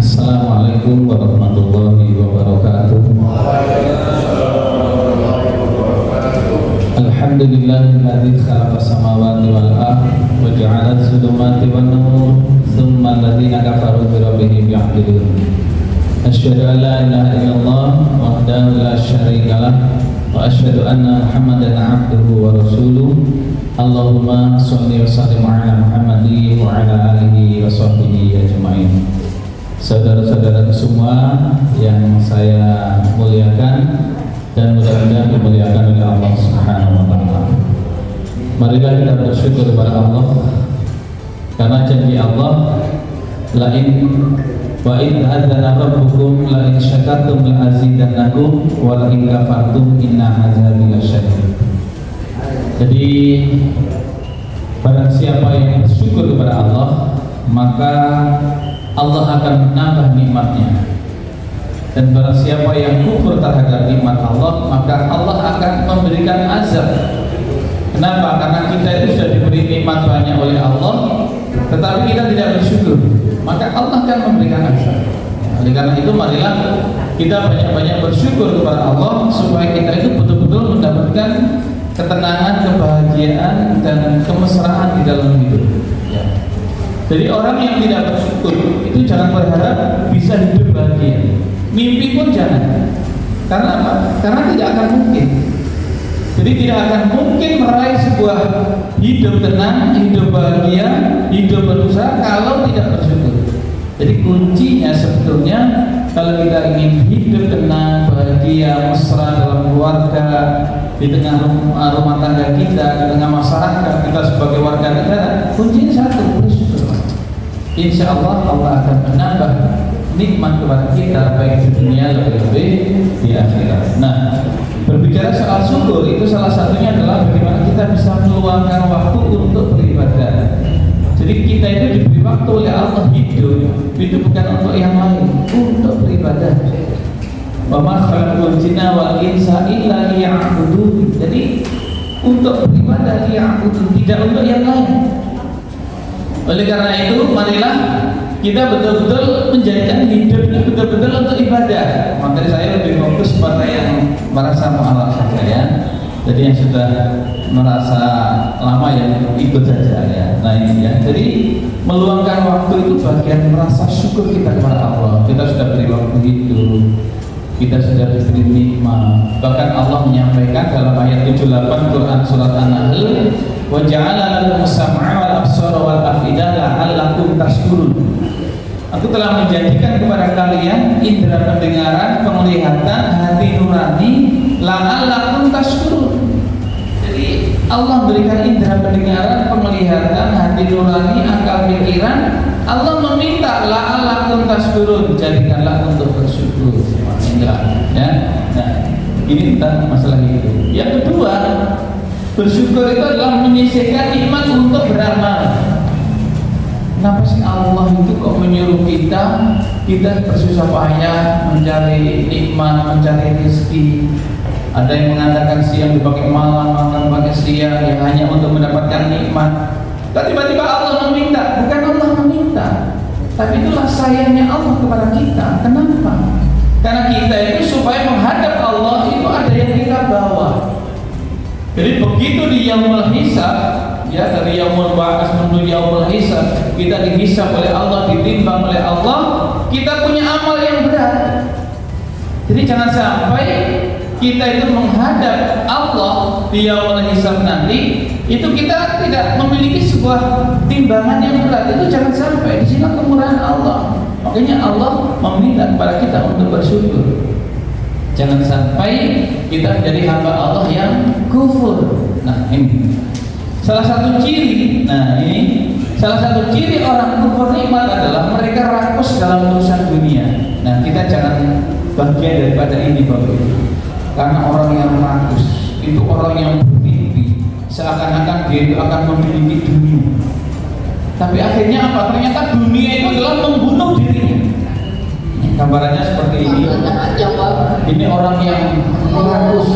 Assalamualaikum warahmatullahi wabarakatuh. Alhamdulillahilladzi khalaqas samawati wal ardh wa ja'ala adh-dhulumati wan nur thumma alladhina kafaru bi rabbihim ya'dilun. Asyhadu an la ilaha illallah wahdahu la syarika lah wa asyhadu anna Muhammadan 'abduhu wa rasuluh. Allahumma shalli wa sallim ala Muhammadin wa ala alihi wa sahbihi ajma'in. Saudara-saudara semua yang saya muliakan dan mudah-mudahan dimuliakan oleh Allah Subhanahu wa taala. Marilah kita bersyukur kepada Allah karena janji Allah, la in wa in adzana rabbukum la in syakartum la azidannakum wa la in kafartum inna azabi lasyadid. Jadi barang siapa yang bersyukur kepada Allah, maka Allah akan menambah nikmatnya. Dan barang siapa yang kufur terhadap nikmat Allah, maka Allah akan memberikan azab. Kenapa? Karena kita itu sudah diberi nikmat banyak oleh Allah, tetapi kita tidak bersyukur, maka Allah akan memberikan azab. Oleh karena itu, marilah kita banyak-banyak bersyukur kepada Allah supaya kita itu betul-betul mendapatkan ketenangan, kebahagiaan, dan kemesraan di dalam hidup. Jadi orang yang tidak bersyukur itu jangan berharap bisa hidup bahagia. Mimpi pun jangan. Karena apa? Karena tidak akan mungkin. Jadi tidak akan mungkin meraih sebuah hidup tenang, hidup bahagia, hidup berusaha kalau tidak bersyukur. Jadi kuncinya sebetulnya kalau kita ingin hidup tenang, bahagia, mesra dalam keluarga, di tengah rumah tangga kita, di tengah masyarakat kita sebagai warga negara, kuncinya satu, bersyukur. Insya Allah Allah akan menambah nikmat kepada kita baik di dunia lebih-lebih di akhirat. Nah, berbicara soal syukur itu salah satunya adalah bagaimana kita bisa meluangkan waktu untuk beribadah. Jadi kita itu diberi waktu oleh Allah hidup bukan untuk yang lain, untuk beribadah. Wa ma khalaqul jinna wal insa illa liya'budun. Jadi untuk beribadah liya'budun, tidak untuk yang lain. Oleh karena itu, marilah kita betul-betul menjadikan hidup ini betul-betul untuk ibadah. Makanya saya lebih fokus pada yang merasa mu'alaf saja ya. Jadi yang sudah merasa lama yang ikut saja ya. Nah ini ya. Jadi meluangkan waktu itu bagian merasa syukur kita kepada Allah. Kita sudah beri waktu hidup, kita sudah diberi nikmat. Bahkan Allah menyampaikan dalam ayat 78 Quran surat An-Nahl, wa ja'ala lakum as-sam'a wal absara wal af'idah la'allakum tashkurun. Aku telah menjadikan kepada kalian indera pendengaran, penglihatan, hati nurani, la'allakum tashkurun. Jadi Allah berikan indera pendengaran, penglihatan, hati nurani, akal pikiran. Allah meminta la'allakum tashkurun, jadikanlah untuk bersyukur. Indra, ya. Nah, ini tentang masalah itu. Yang kedua, bersyukur itu adalah menyisihkan nikmat untuk beramal. Kenapa sih Allah itu kok menyuruh kita bersusah payah mencari nikmat, mencari rezeki? Ada yang mengatakan siang dipakai malam, malam pakai siang, yang hanya untuk mendapatkan nikmat. Dan tiba-tiba Allah meminta, bukan Allah meminta, tapi itulah sayangnya Allah kepada kita. Kenapa? Karena kita itu supaya menghadap Allah itu ada yang kita bawa. Jadi begitu di yaumul hisab, ya dari yaumul ba'ats menuju yaumul hisab, kita dihisab oleh Allah, ditimbang oleh Allah, kita punya amal yang berat. Jadi jangan sampai kita itu menghadap Allah di yaumul hisab nanti, itu kita tidak memiliki sebuah timbangan yang berat. Itu jangan sampai. Di sini kemurahan Allah. Makanya Allah meminta kepada kita untuk bersyukur. Jangan sampai kita menjadi hamba Allah yang kufur. Nah ini salah satu ciri. Nah ini salah satu ciri orang kufur nikmat adalah mereka rakus dalam urusan dunia. Nah kita jangan bagian daripada ini Bapak Ibu. Karena orang yang rakus itu orang yang bermimpi seakan-akan dia itu akan memiliki dunia. Tapi akhirnya apa? Ternyata dunia itu adalah membunuh dirinya. Gambarannya seperti ini. Ini orang yang rakus.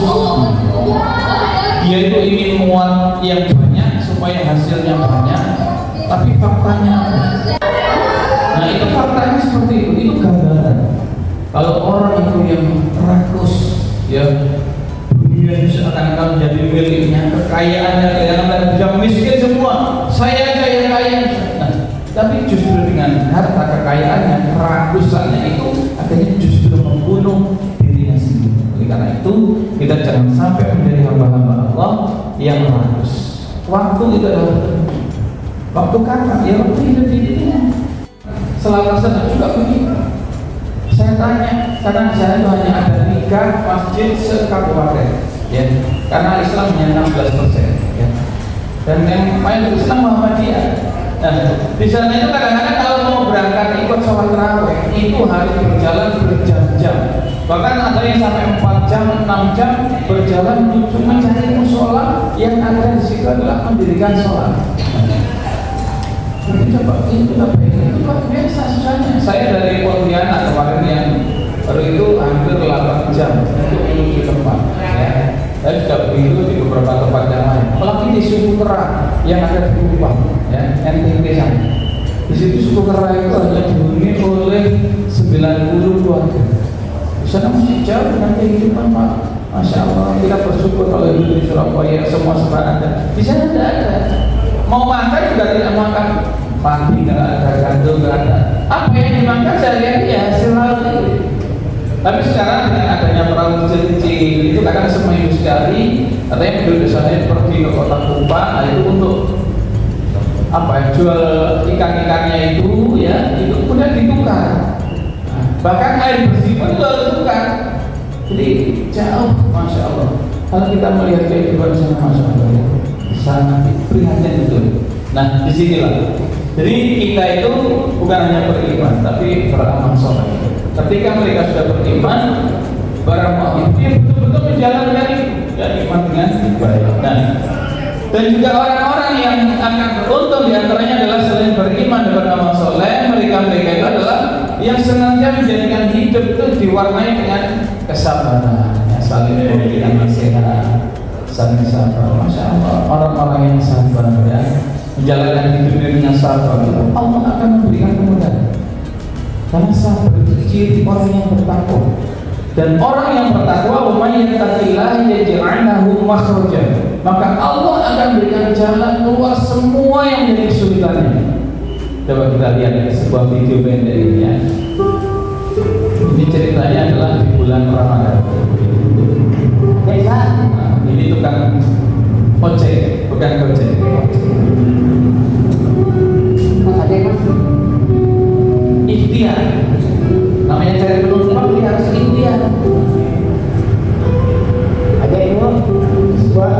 Dia itu ingin muat yang banyak supaya hasilnya banyak. Tapi faktanya apa? Nah itu faktanya seperti itu. Itu Kalau orang itu yang rakus, ya dunia itu seakan-akan menjadi miliknya, kekayaannya kelihatan dia miskin semua, saya kaya. Nah, tapi justru dengan harta kekayaannya, kerakusannya itu akhirnya justru membunuh dirinya sendiri. Oleh karena itu kita jangan sampai menjadi hamba-hamba Allah yang rakus. Waktu itu adalah waktu kapan? Ya waktu hidup di dunia. Selama juga begitu. Saya tanya, karena saya itu hanya ada 3 masjid sekabupaten, ya. Karena Islam hanya 16%, ya. Dan yang mayoritas Islam Muhammadiyah. Nah, di sana itu kadang-kadang kalau mau berangkat ikut sholat tarawih itu harus berjalan berjam-jam. Bahkan ada yang sampai 4 jam, 6 jam berjalan untuk mencari musola yang ada di situ adalah mendirikan sholat. Itu luar biasa susahnya. Saya dari Pontianak kemarin yang baru itu hampir 8 jam untuk menuju tempat, ya. Saya sudah begitu di beberapa tempat yang lain. Apalagi di Suku Kera yang ada di Kupang, ya, NTT sana. Di situ Suku Kera itu hanya dihuni oleh 90 keluarga. Di sana masih jauh dengan kehidupan, Pak. Masya Allah, kita bersyukur kalau hidup di Surabaya semua serba ada. Di sana tidak ada. Mau makan juga tidak makan. Pagi nggak ada, gandum nggak ada. Apa yang dimakan sehari-hari ya hasil laut itu. Tapi sekarang dengan adanya perahu kecil-kecil itu kadang seminggu sekali, katanya penduduk sana pergi ke kota Kupang, nah itu untuk apa ya, jual ikan-ikannya itu, ya, itu kemudian ditukar. Nah, bahkan air bersih pun itu harus tukar. Jadi jauh, Masya Allah. Kalau kita melihat kehidupan sana, Masya Allah, sangat prihatin itu. Nah, disinilah. Jadi kita itu bukan hanya beriman, tapi beramal soleh. Ketika mereka sudah beriman, beramal itu betul-betul menjalankan dan iman dengan baik. Nah, dan juga orang-orang yang akan beruntung diantaranya adalah selain beriman dan beramal soleh, mereka itu adalah yang senantiasa menjadikan hidup itu diwarnai dengan kesabaran, saling memberikan nasihat, saling sabar. Masya Allah, orang-orang yang sabar, ya, menjalankan hidup dengan sabar, Allah akan memberikan kemudahan. Karena sabar itu ciri orang yang bertakwa. Dan orang yang bertakwa, wa may yattaqillaha yaj'al lahu makhrajan. Maka Allah akan berikan jalan keluar semua yang menjadi kesulitannya. Coba kita lihat sebuah video pendek ini, ya. Ini ceritanya adalah di bulan Ramadan. Nah, ini tukang ojek, bukan ojek. Ikhtiar, namanya cari penumpang dia harus ikhtiar. Ada itu sebuah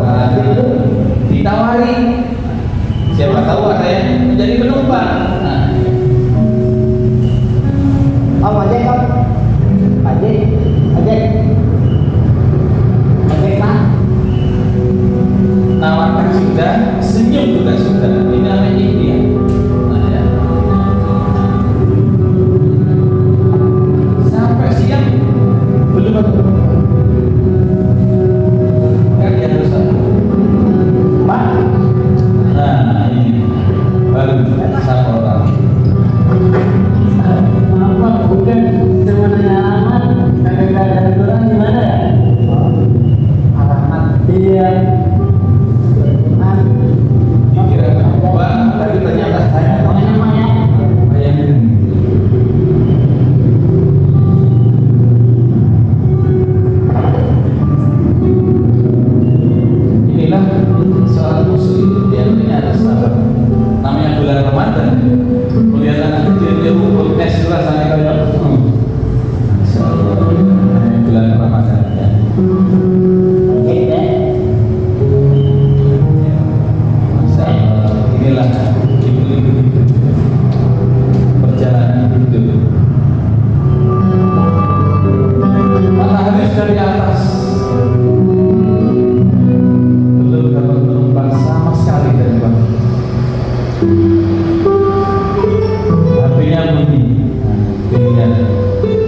ditawari, siapa tahu ada yang menjadi penumpang. Nah, ojek kan? Ojek kan? Nawarkan sudah, senyum juga sudah. Ini namanya ikhtiar.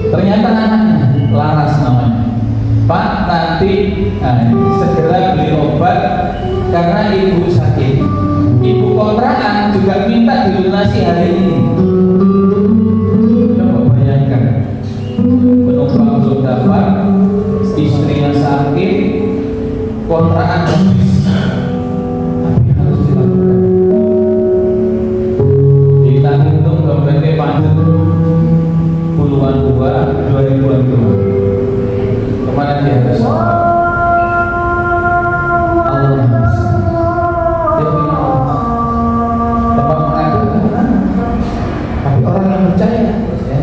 Ternyata anaknya Laras namanya. Pak, nanti segera beli obat karena ibu sakit. Ibu kontrakan juga minta dilunasi hari ini. Coba bayangkan, kontrakan habis, tapi harus dilakukan. Kita hitung dompetnya panjang puluhan buah, 2000-an buah. Kemana dia harus? Allah yang bisa. Dia punya Allah. Tempat mengadu kan? Tapi orang yang percaya, ya.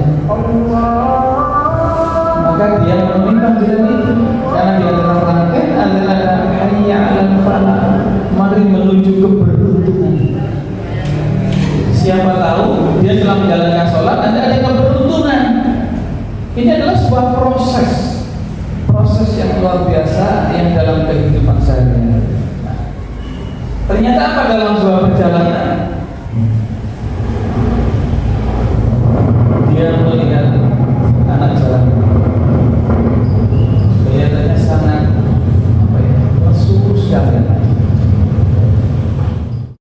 Maka dia memenuhi panggilan itu karena dia terangkan adalah hayya 'alal falah, mari menuju keberuntungan. Siapa tahu dia setelah menjalankan sholat nanti ada keberuntungan. Ini adalah sebuah proses yang luar biasa yang dalam kehidupan sehari-hari. Ternyata apa dalam sebuah perjalanan? Dia melihat anak jalan, kelihatannya sangat lesu sekali.